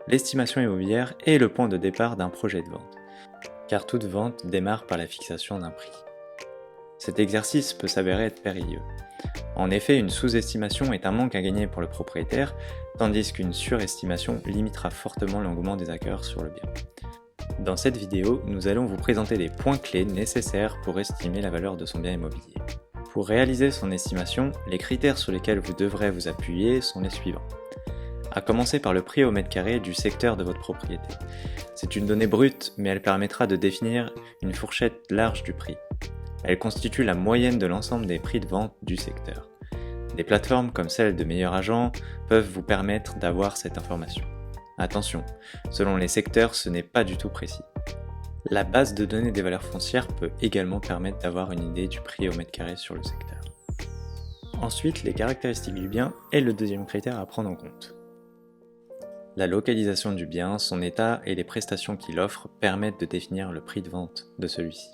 l'estimation immobilière est le point de départ d'un projet de vente, car toute vente démarre par la fixation d'un prix. Cet exercice peut s'avérer être périlleux. En effet, une sous-estimation est un manque à gagner pour le propriétaire, tandis qu'une surestimation limitera fortement l'engouement des acquéreurs sur le bien. Dans cette vidéo, nous allons vous présenter les points clés nécessaires pour estimer la valeur de son bien immobilier. Pour réaliser son estimation, les critères sur lesquels vous devrez vous appuyer sont les suivants. À commencer par le prix au mètre carré du secteur de votre propriété. C'est une donnée brute, mais elle permettra de définir une fourchette large du prix. Elle constitue la moyenne de l'ensemble des prix de vente du secteur. Des plateformes comme celle de Meilleur Agent peuvent vous permettre d'avoir cette information. Attention, selon les secteurs, ce n'est pas du tout précis. La base de données des valeurs foncières peut également permettre d'avoir une idée du prix au mètre carré sur le secteur. Ensuite, les caractéristiques du bien est le deuxième critère à prendre en compte. La localisation du bien, son état et les prestations qu'il offre permettent de définir le prix de vente de celui-ci.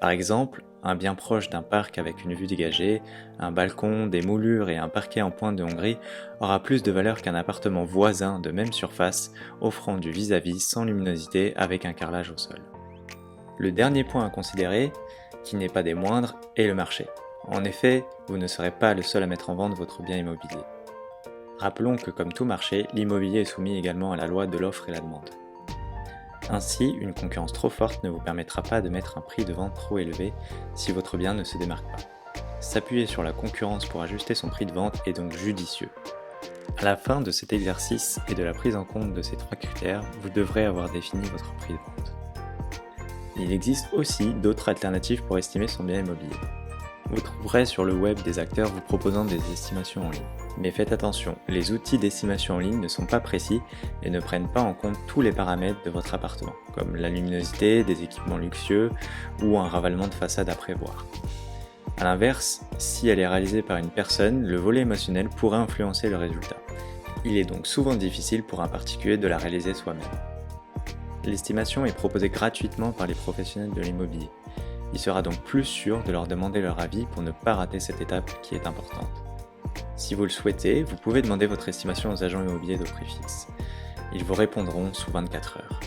Par exemple, un bien proche d'un parc avec une vue dégagée, un balcon, des moulures et un parquet en pointe de Hongrie aura plus de valeur qu'un appartement voisin de même surface offrant du vis-à-vis sans luminosité avec un carrelage au sol. Le dernier point à considérer, qui n'est pas des moindres, est le marché. En effet, vous ne serez pas le seul à mettre en vente votre bien immobilier. Rappelons que comme tout marché, l'immobilier est soumis également à la loi de l'offre et la demande. Ainsi, une concurrence trop forte ne vous permettra pas de mettre un prix de vente trop élevé si votre bien ne se démarque pas. S'appuyer sur la concurrence pour ajuster son prix de vente est donc judicieux. À la fin de cet exercice et de la prise en compte de ces trois critères, vous devrez avoir défini votre prix de vente. Il existe aussi d'autres alternatives pour estimer son bien immobilier. Vous trouverez sur le web des acteurs vous proposant des estimations en ligne. Mais faites attention, les outils d'estimation en ligne ne sont pas précis et ne prennent pas en compte tous les paramètres de votre appartement, comme la luminosité, des équipements luxueux ou un ravalement de façade à prévoir. A l'inverse, si elle est réalisée par une personne, le volet émotionnel pourrait influencer le résultat. Il est donc souvent difficile pour un particulier de la réaliser soi-même. L'estimation est proposée gratuitement par les professionnels de l'immobilier. Il sera donc plus sûr de leur demander leur avis pour ne pas rater cette étape qui est importante. Si vous le souhaitez, vous pouvez demander votre estimation aux agents immobiliers de prix fixe. Ils vous répondront sous 24 heures.